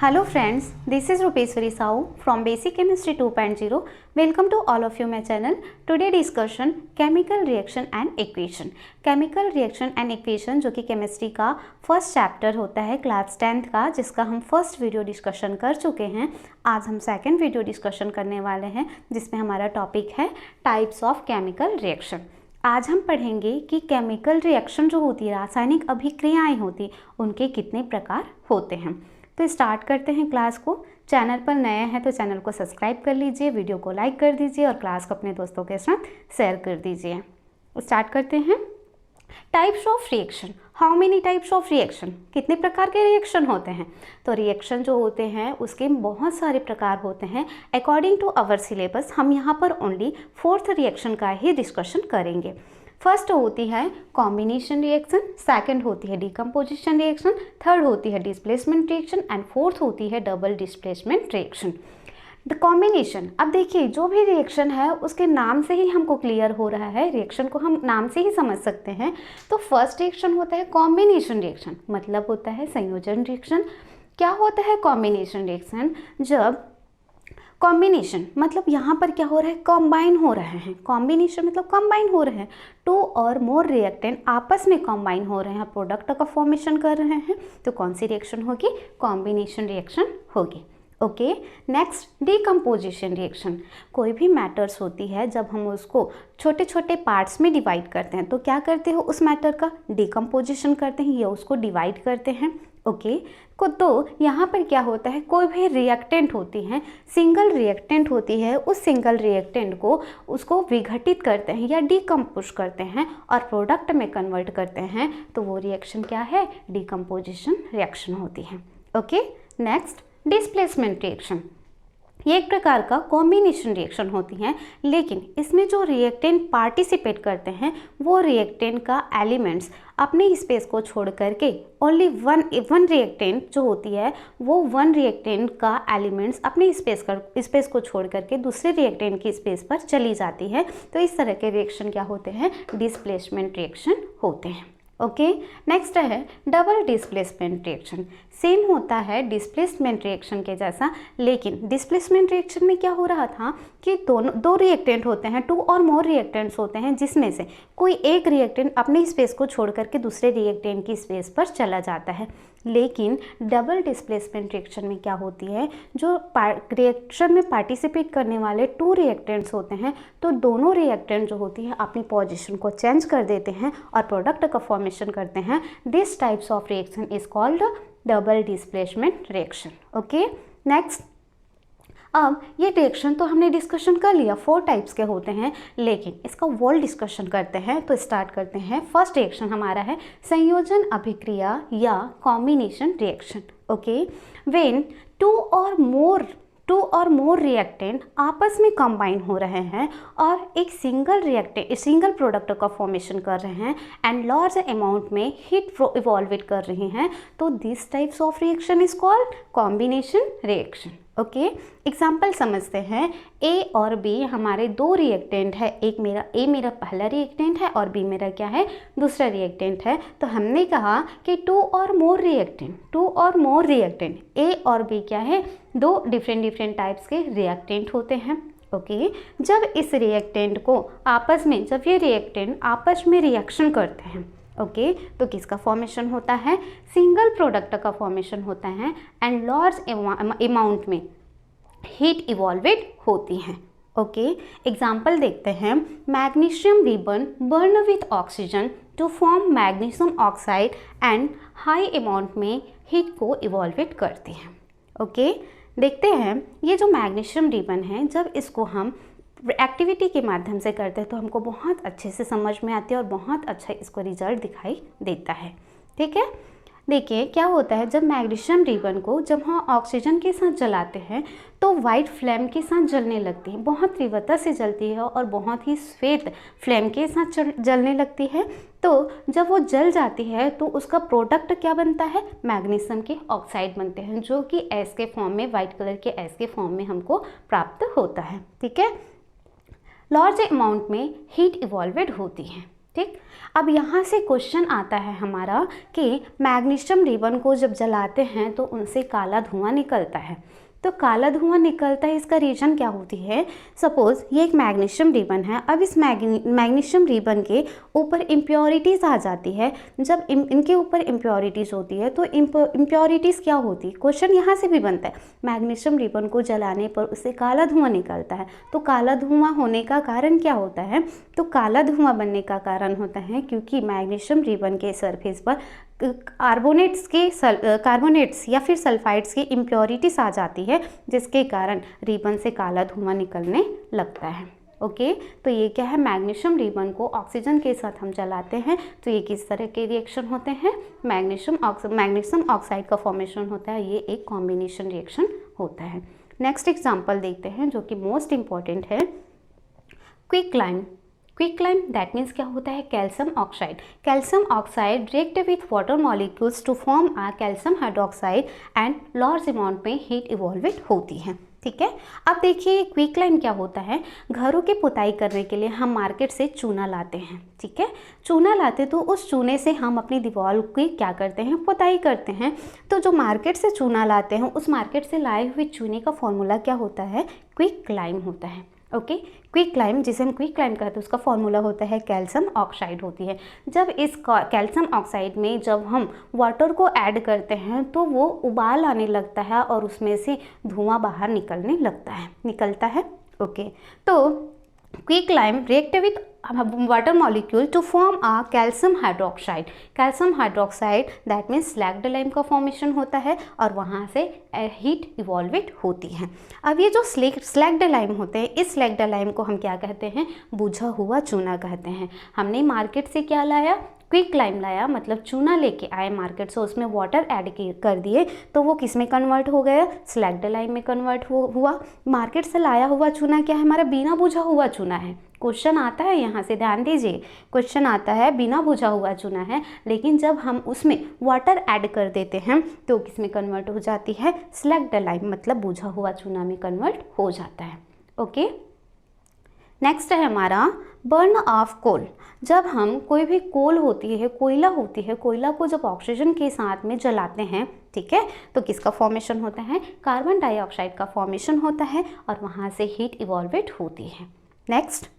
Hello friends, this is Rupeswari Sahu from Basic Chemistry 2.0. Welcome to all of you my channel. Today discussion chemical reaction and equation. Chemical reaction and equation जो कि chemistry का first chapter होता है class 10th का, जिसका हम first video discussion कर चुके हैं। आज हम सेकंड वीडियो डिस्कशन करने वाले हैं जिसमें हमारा टॉपिक है टाइप्स ऑफ केमिकल रिएक्शन। आज हम पढ़ेंगे कि केमिकल रिएक्शन जो होती है, रासायनिक अभिक्रियाएं होती, उनके कितने प्रकार होते हैं। तो स्टार्ट करते हैं क्लास को। चैनल पर नए हैं तो चैनल को सब्सक्राइब कर लीजिए, वीडियो को लाइक कर दीजिए और क्लास को अपने दोस्तों के साथ शेयर कर दीजिए। स्टार्ट करते हैं। Types of reaction. How many types of reaction, कितने प्रकार के रिएक्शन होते हैं। तो रिएक्शन जो होते हैं उसके बहुत सारे प्रकार होते हैं। अकॉर्डिंग टू आवर सिलेबस हम यहाँ पर ओनली 4th रिएक्शन का ही डिस्कशन करेंगे। फर्स्ट होती है कॉम्बिनेशन रिएक्शन, सेकंड होती है डिकम्पोजिशन रिएक्शन, थर्ड होती है डिस्प्लेसमेंट रिएक्शन एंड फोर्थ होती है double displacement reaction. The combination, अब देखिए जो भी रिएक्शन है उसके नाम से ही हमको क्लियर हो रहा है, रिएक्शन को हम नाम से ही समझ सकते हैं। तो फर्स्ट रिएक्शन होता है कॉम्बिनेशन रिएक्शन, मतलब होता है संयोजन रिएक्शन। क्या होता है कॉम्बिनेशन रिएक्शन? जब कॉम्बिनेशन मतलब यहाँ पर क्या हो रहा है, कंबाइन हो रहे हैं। कॉम्बिनेशन मतलब कंबाइन हो रहे हैं, टू और मोर रिएक्टेंट आपस में कंबाइन हो रहे हैं, प्रोडक्ट का फॉर्मेशन कर रहे हैं। तो कौन सी रिएक्शन होगी? कॉम्बिनेशन रिएक्शन होगी। Okay, next decomposition reaction. कोई भी मैटर्स होती है जब हम उसको छोटे छोटे पार्ट्स में डिवाइड करते हैं तो क्या करते हो, उस मैटर का डिकम्पोजिशन करते हैं या उसको डिवाइड करते हैं। ओके तो यहाँ पर क्या होता है, कोई भी रिएक्टेंट होती है, सिंगल रिएक्टेंट होती है, उस सिंगल रिएक्टेंट को उसको विघटित करते हैं या डिकम्पोज करते हैं और प्रोडक्ट में कन्वर्ट करते हैं, तो वो रिएक्शन क्या है? डिकम्पोजिशन रिएक्शन होती है। Okay, next displacement reaction. ये एक प्रकार का कॉम्बिनेशन रिएक्शन होती है, लेकिन इसमें जो रिएक्टेंट पार्टिसिपेट करते हैं वो रिएक्टेंट का एलिमेंट्स अपने स्पेस को छोड़ करके ओनली वन रिएक्टेंट जो होती है वो वन रिएक्टेंट का एलिमेंट्स अपने स्पेस को छोड़ करके दूसरे रिएक्टेंट की स्पेस पर चली जाती है। तो इस तरह के रिएक्शन क्या होते हैं? डिस्प्लेसमेंट रिएक्शन होते हैं। ओके, नेक्स्ट है डबल डिस्प्लेसमेंट रिएक्शन। सेम होता है डिस्प्लेसमेंट रिएक्शन के जैसा, लेकिन डिस्प्लेसमेंट रिएक्शन में क्या हो रहा था कि दो रिएक्टेंट होते हैं, टू और मोर रिएक्टेंट्स होते हैं, जिसमें से कोई एक रिएक्टेंट अपने स्पेस को छोड़ करके दूसरे रिएक्टेंट की स्पेस पर चला जाता है। लेकिन डबल डिस्प्लेसमेंट रिएक्शन में क्या होती है, जो रिएक्शन में पार्टिसिपेट करने वाले टू रिएक्टेंट्स होते हैं तो दोनों रिएक्टेंट जो होती है अपनी पोजीशन को चेंज कर देते हैं और प्रोडक्ट का फॉर्मेशन करते हैं। This types of reaction is called double displacement reaction. Okay, next, अब ये रिएक्शन तो हमने डिस्कशन कर लिया, 4 टाइप्स के होते हैं, लेकिन इसका वर्ड डिस्कशन करते हैं। तो स्टार्ट करते हैं। फर्स्ट रिएक्शन हमारा है संयोजन अभिक्रिया या combination reaction. Okay, when two और मोर रिएक्टेंट आपस में कंबाइन हो रहे हैं और एक सिंगल प्रोडक्ट का फॉर्मेशन कर रहे हैं एंड लार्ज अमाउंट में हीट इवॉल्वेट कर रहे हैं, तो this types of reaction is called combination reaction. Okay, example समझते हैं। ए और बी हमारे दो रिएक्टेंट है, ए मेरा पहला रिएक्टेंट है और बी मेरा क्या है? दूसरा रिएक्टेंट है। तो हमने कहा कि टू और मोर रिएक्टेंट ए और बी क्या है? दो डिफरेंट टाइप्स के रिएक्टेंट होते हैं। ओके, जब ये रिएक्टेंट आपस में रिएक्शन करते हैं, ओके, तो किसका फॉर्मेशन होता है? सिंगल प्रोडक्ट का फॉर्मेशन होता है एंड लार्ज अमाउंट में हीट इवॉल्वेट होती हैं। ओके, एग्जाम्पल देखते हैं। Magnesium ribbon burn with oxygen to form magnesium oxide and high amount में हीट को इवॉल्वेट करती हैं। ओके, देखते हैं ये जो मैग्नीशियम रिबन है, जब इसको हम एक्टिविटी के माध्यम से करते हैं तो हमको बहुत अच्छे से समझ में आती है और बहुत अच्छा इसको रिजल्ट दिखाई देता है। ठीक है, देखिए क्या होता है, जब मैग्नीशियम रिबन को जब हम ऑक्सीजन के साथ जलाते हैं तो वाइट फ्लेम के साथ जलने लगती है, बहुत तीव्रता से जलती है और बहुत ही श्वेत फ्लेम के साथ जलने लगती है। तो जब वो जल जाती है तो उसका प्रोडक्ट क्या बनता है? मैग्नीशियम के ऑक्साइड बनते हैं, जो कि एस के फॉर्म में, वाइट कलर के एस के फॉर्म में हमको प्राप्त होता है। ठीक है, लार्ज अमाउंट में हीट इवॉल्वेड होती है। ठीक। अब यहाँ से क्वेश्चन आता है हमारा कि मैग्नीशियम रिबन को जब जलाते हैं तो उनसे काला धुआं निकलता है। तो काला धुआं निकलता है, इसका रीज़न क्या होती है? सपोज़ ये एक मैग्नीशियम रिबन है, अब इस मैग्नीशियम रिबन के ऊपर इम्प्योरिटीज़ आ जाती है। जब इनके ऊपर इम्प्योरिटीज़ होती है तो इम्प्योरिटीज़ क्या होती है? क्वेश्चन यहाँ से भी बनता है, मैग्नीशियम रिबन को जलाने पर उससे काला धुआं निकलता है। तो काला धुआं होने का कारण क्या होता है? तो काला धुआं बनने का कारण होता है क्योंकि मैग्नीशियम रिबन के सरफेस पर कार्बोनेट्स या फिर सल्फाइड्स की इम्प्योरिटीज आ जाती है, जिसके कारण रिबन से काला धुआं निकलने लगता है। ओके, तो ये क्या है? मैग्नीशियम रिबन को ऑक्सीजन के साथ हम जलाते हैं तो ये किस तरह के रिएक्शन होते हैं? मैग्नीशियम ऑक्साइड का फॉर्मेशन होता है, ये एक कॉम्बिनेशन रिएक्शन होता है। नेक्स्ट एग्जाम्पल देखते हैं जो कि मोस्ट इंपॉर्टेंट है, क्विकलाइम। क्विकलाइम दैट मीन्स क्या होता है? Calcium oxide. Calcium oxide react with water molecules to form a calcium hydroxide and large amount में हीट इवॉल्वेट होती है। ठीक है, अब देखिए क्विकलाइम क्या होता है? घरों की पुताई करने के लिए हम मार्केट से चूना लाते हैं। ठीक है, चूना लाते तो उस चूने से हम अपनी दीवार की क्या करते हैं? पुताई करते हैं। तो जो मार्केट से चूना लाते हैं उस मार्केट से लाए हुए चूने का फॉर्मूला क्या होता है? क्विकलाइम होता है। ओके, क्विकलाइम जिसे हम क्विकलाइम कहते हैं उसका फॉर्मूला होता है कैल्शियम ऑक्साइड होती है। जब इस कैल्शियम ऑक्साइड में जब हम वाटर को ऐड करते हैं तो वो उबाल आने लगता है और उसमें से धुआं बाहर निकलता है। ओके, तो quicklime react with water molecule to form a calcium hydroxide. Calcium hydroxide that means slaked lime का फॉर्मेशन होता है और वहाँ से हीट इवॉल्वेट होती है। अब ये जो स्लैग्ड लाइम होते हैं, इस स्लैग्ड लाइम को हम क्या कहते हैं? बुझा हुआ चूना कहते हैं। हमने मार्केट से क्या लाया? क्विकलाइम लाया, मतलब चूना लेके आए मार्केट से, उसमें वाटर ऐड कर दिए तो वो किस में कन्वर्ट हो गया? स्लैग्ड लाइम में कन्वर्ट हुआ। मार्केट से लाया हुआ चूना क्या है? हमारा बिना बुझा हुआ चूना है। क्वेश्चन आता है यहाँ से, ध्यान दीजिए, क्वेश्चन आता है बिना बुझा हुआ चूना है, लेकिन जब हम उसमें वाटर ऐड कर देते हैं तो किस में कन्वर्ट हो जाती है? स्लैग्ड लाइम, मतलब बुझा हुआ चूना में कन्वर्ट हो जाता है। ओके, नेक्स्ट है हमारा बर्न ऑफ कोल। जब हम कोई भी कोल होती है, कोयला होती है, कोयला को जब ऑक्सीजन के साथ में जलाते हैं, ठीक है, तो किसका फॉर्मेशन होता है? कार्बन डाइऑक्साइड का फॉर्मेशन होता है और वहाँ से हीट इवॉल्वेट होती है। Next,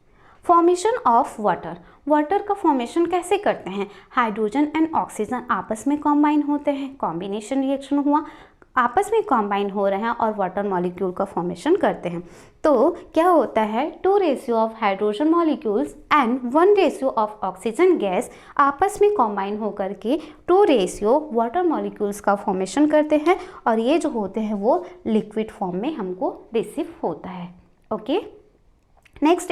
formation of water. Water का फॉर्मेशन कैसे करते हैं? हाइड्रोजन एंड ऑक्सीजन आपस में कॉम्बाइन होते हैं, कॉम्बिनेशन रिएक्शन हुआ, आपस में कॉम्बाइन हो रहे हैं और वाटर मॉलिक्यूल का फॉर्मेशन करते हैं। तो क्या होता है? 2 ratio of hydrogen molecules and 1 ratio of oxygen gas आपस में कॉम्बाइन होकर के 2 रेशियो वाटर मॉलिक्यूल्स का फॉर्मेशन करते हैं और ये जो होते हैं वो लिक्विड फॉर्म में हमको रिसीव होता है। ओके, नेक्स्ट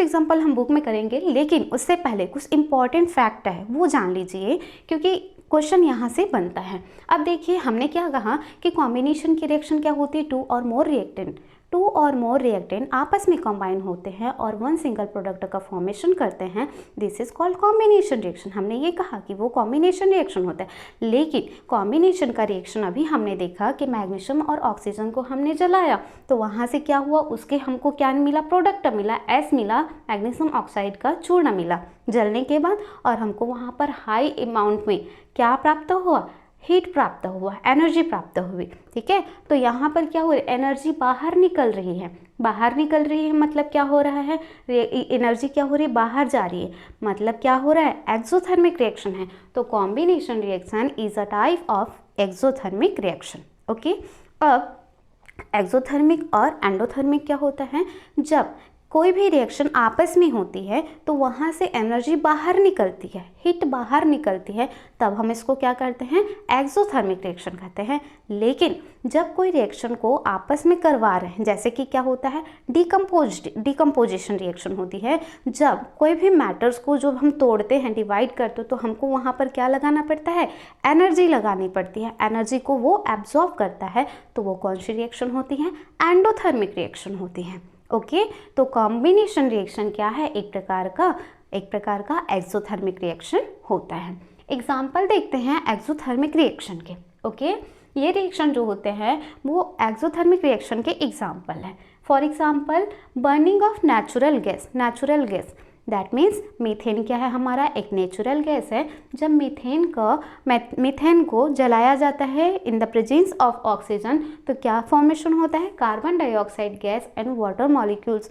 एग्जाम्पल हम बुक में करेंगे, लेकिन उससे पहले कुछ इंपॉर्टेंट फैक्ट है वो जान लीजिए क्योंकि क्वेश्चन यहाँ से बनता है। अब देखिए हमने क्या कहा कि कॉम्बिनेशन की रिएक्शन क्या होती है? 2 और मोर रिएक्टेंट आपस में कंबाइन होते हैं और 1 सिंगल प्रोडक्ट का फॉर्मेशन करते हैं। This is called combination reaction. हमने ये कहा कि वो कॉम्बिनेशन रिएक्शन होता है, लेकिन कॉम्बिनेशन का रिएक्शन अभी हमने देखा कि मैग्नीशियम और ऑक्सीजन को हमने जलाया तो वहाँ से क्या हुआ? उसके हमको क्या मिला? प्रोडक्ट मिला, एस मिला, मैग्नीशियम ऑक्साइड का चूर्ण मिला जलने के बाद, और हमको वहाँ पर हाई अमाउंट में क्या प्राप्त हुआ? हीट प्राप्त हुआ, एनर्जी प्राप्त हुई। ठीक है, तो यहाँ पर क्या हो रहा है? एनर्जी बाहर निकल रही है। मतलब क्या हो रहा है? एनर्जी क्या हो रही है? बाहर जा रही है, मतलब क्या हो रहा है? एक्सोथर्मिक रिएक्शन है। तो combination reaction is a type of exothermic reaction. Okay, अब एक्सोथर्मिक और एंडोथर्मिक क्या होता है? जब कोई भी रिएक्शन आपस में होती है तो वहाँ से एनर्जी बाहर निकलती है, हीट बाहर निकलती है, तब हम इसको क्या करते हैं? एक्सोथर्मिक रिएक्शन कहते हैं। लेकिन जब कोई रिएक्शन को आपस में करवा रहे हैं, जैसे कि क्या होता है? डिकम्पोजिशन रिएक्शन होती है। जब कोई भी मैटर्स को जब हम तोड़ते हैं, डिवाइड करते हैं, तो हमको वहाँ पर क्या लगाना पड़ता है? एनर्जी लगानी पड़ती है। एनर्जी को वो एब्जॉर्ब करता है, तो वो कौन सी रिएक्शन होती है? एंडोथर्मिक रिएक्शन होती है। ओके, तो कॉम्बिनेशन रिएक्शन क्या है? एक प्रकार का एक्सोथर्मिक रिएक्शन होता है। एग्जाम्पल देखते हैं एक्सोथर्मिक रिएक्शन के। ओके, ये रिएक्शन जो होते हैं वो एक्सोथर्मिक रिएक्शन के एग्जाम्पल है। For example burning of natural gas, that means methane क्या है हमारा, एक नेचुरल गैस है। जब मीथेन को जलाया जाता है in the presence of oxygen तो क्या फॉर्मेशन होता है, carbon dioxide gas and water molecules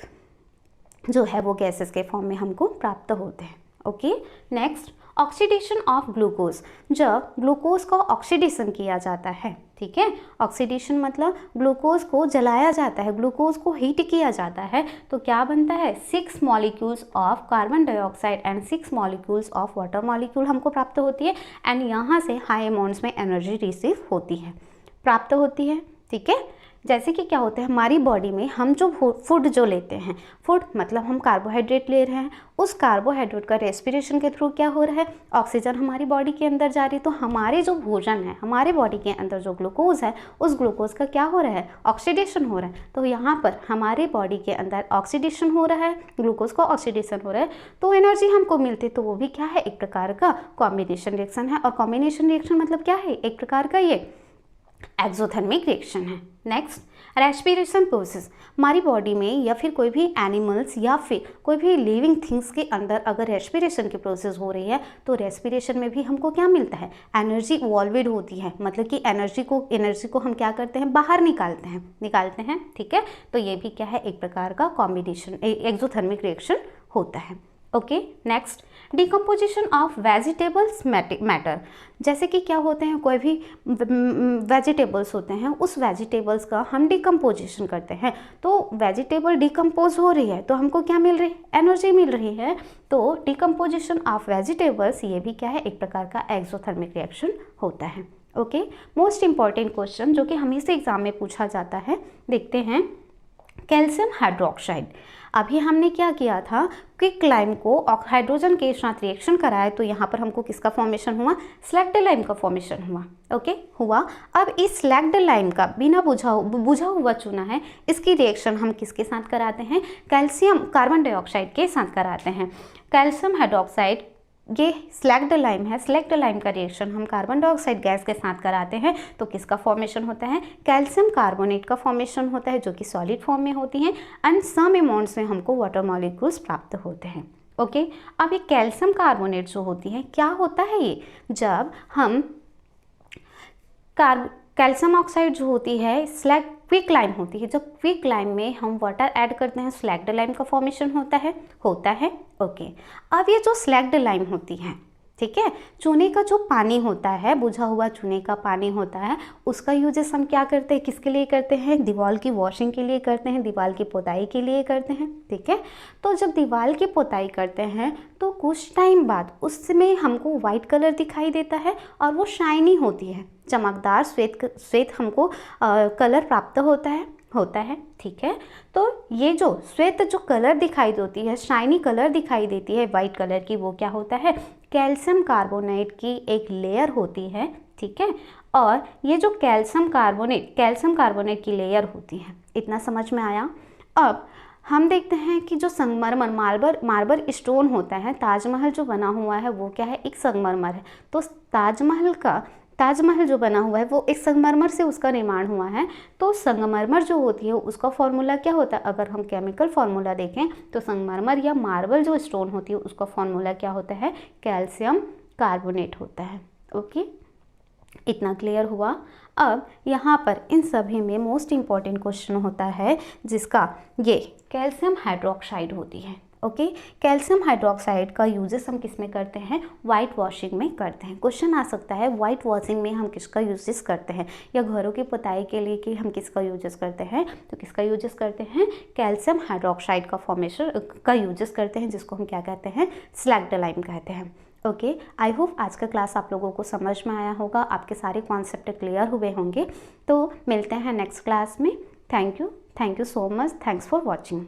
जो है वो गैसेस के फॉर्म में हमको प्राप्त होते हैं। Okay, next oxidation of glucose, जब ग्लूकोज को ऑक्सीडेशन किया जाता है, ठीक है, ऑक्सीडेशन मतलब ग्लूकोज को जलाया जाता है, ग्लूकोज को हीट किया जाता है तो क्या बनता है, 6 molecules of carbon dioxide and 6 molecules of water molecule हमको प्राप्त होती है एंड यहाँ से हाई अमाउंट्स में एनर्जी रिसीव होती है, प्राप्त होती है। ठीक है, जैसे कि क्या होता है हमारी बॉडी में हम जो फूड जो लेते हैं, फूड मतलब हम कार्बोहाइड्रेट ले रहे हैं, उस कार्बोहाइड्रेट का रेस्पिरेशन के थ्रू क्या हो रहा है, ऑक्सीजन हमारी बॉडी के अंदर जा रही है। तो हमारे जो भोजन है, हमारे बॉडी के अंदर जो ग्लूकोज है, उस ग्लूकोज का क्या हो रहा है, ऑक्सीडेशन हो रहा है। तो यहाँ पर हमारे बॉडी के अंदर ऑक्सीडेशन हो रहा है, ग्लूकोज का ऑक्सीडेशन हो रहा है तो एनर्जी हमको मिलती है। तो वो भी क्या है, एक प्रकार का कॉम्बिनेशन रिएक्शन है। और कॉम्बिनेशन रिएक्शन मतलब क्या है, एक प्रकार का ये एक्सोथर्मिक रिएक्शन है। नेक्स्ट, रेस्पिरेशन प्रोसेस, हमारी बॉडी में या फिर कोई भी एनिमल्स या फिर कोई भी लिविंग थिंग्स के अंदर अगर रेस्पिरेशन की प्रोसेस हो रही है तो रेस्पिरेशन में भी हमको क्या मिलता है, एनर्जी इवॉल्वेड होती है, मतलब कि एनर्जी को हम क्या करते हैं, बाहर निकालते हैं। ठीक है, तो ये भी क्या है, एक प्रकार का कॉम्बिनेशन एक्सोथर्मिक रिएक्शन होता है। Okay, next, decomposition of vegetables matter, जैसे कि क्या होते हैं, कोई भी वेजिटेबल्स होते हैं, उस वेजिटेबल्स का हम डिकम्पोजिशन करते हैं तो वेजिटेबल डिकम्पोज हो रही है तो हमको क्या मिल रही है, एनर्जी मिल रही है। तो डिकम्पोजिशन ऑफ वेजिटेबल्स ये भी क्या है, एक प्रकार का एक्सोथर्मिक रिएक्शन होता है। ओके, मोस्ट इंपॉर्टेंट क्वेश्चन जो कि हमेशा एग्जाम में पूछा जाता है, देखते हैं। कैल्शियम हाइड्रोक्साइड, अभी हमने क्या किया था, क्विकलाइम को हाइड्रोजन के साथ रिएक्शन कराया तो यहाँ पर हमको किसका फॉर्मेशन हुआ, स्लैग्डलाइम का फॉर्मेशन हुआ। ओके, हुआ। अब इस स्लैग्डलाइम का बिना बुझा हुआ चूना है, इसकी रिएक्शन हम किसके साथ कराते हैं, कैल्शियम कार्बन डाइऑक्साइड के साथ कराते हैं। कैल्शियम हाइड्रोक्साइड ये स्लैग्डलाइम है, स्लैग्डलाइम का रिएक्शन हम कार्बन डाइऑक्साइड गैस के साथ कराते हैं तो किसका फॉर्मेशन होता है, कैल्शियम कार्बोनेट का फॉर्मेशन होता है जो कि सॉलिड फॉर्म में होती हैं एंड सम अमाउंट्स में हमको वाटर मॉलिक्यूल्स प्राप्त होते हैं। ओके, अब ये कैल्शियम कार्बोनेट जो होती है, क्या होता है ये, जब हम कैल्शियम ऑक्साइड जो होती है क्विकलाइम होती है, जब क्विकलाइम में हम वाटर ऐड करते हैं स्लैग्डलाइम का फॉर्मेशन होता है। ओके, अब ये जो स्लैग्डलाइम होती है, ठीक है, चूने का जो पानी होता है, बुझा हुआ चूने का पानी होता है, उसका यूजेस हम क्या करते हैं, किसके लिए करते हैं, दीवार की वॉशिंग के लिए करते हैं, दीवार की पोताई के लिए करते हैं। ठीक है, तो जब दीवार की पोताई करते हैं तो कुछ टाइम बाद उसमें हमको वाइट कलर दिखाई देता है और वो शाइनी होती है, चमकदार श्वेत हमको कलर प्राप्त होता है। ठीक है, तो ये जो श्वेत जो कलर दिखाई देती है, शाइनी कलर दिखाई देती है वाइट कलर की, वो क्या होता है, कैल्शियम कार्बोनेट की एक लेयर होती है। ठीक है, और ये जो कैल्शियम कार्बोनेट की लेयर होती है, इतना समझ में आया। अब हम देखते हैं कि जो संगमरमर मार्बल स्टोन होता है, ताजमहल जो बना हुआ है वो क्या है, एक संगमरमर है। तो ताजमहल जो बना हुआ है वो एक संगमरमर से उसका निर्माण हुआ है। तो संगमरमर जो होती है उसका फॉर्मूला क्या होता है, अगर हम केमिकल फॉर्मूला देखें तो संगमरमर या मार्बल जो स्टोन होती है उसका फॉर्मूला क्या होता है, कैल्शियम कार्बोनेट होता है। ओके, इतना क्लियर हुआ। अब यहाँ पर इन सभी में मोस्ट इम्पॉर्टेंट क्वेश्चन होता है जिसका ये कैल्शियम हाइड्रोक्साइड होती है। ओके, कैल्शियम हाइड्रोक्साइड का यूजेस हम किस में करते हैं, वाइट वॉशिंग में करते हैं। क्वेश्चन आ सकता है वाइट वॉशिंग में हम किसका यूजेस करते हैं, या घरों की पुताई के लिए कि हम किसका यूजेस करते हैं, तो किसका यूजेस करते हैं, कैल्शियम हाइड्रोक्साइड का फॉर्मेशन का यूजेस करते हैं, जिसको हम क्या कहते हैं, स्लैग्डलाइम कहते हैं। ओके, आई होप आज का क्लास आप लोगों को समझ में आया होगा, आपके सारे कॉन्सेप्ट क्लियर हुए होंगे। तो मिलते हैं नेक्स्ट क्लास में। Thank you so much, thanks for watching.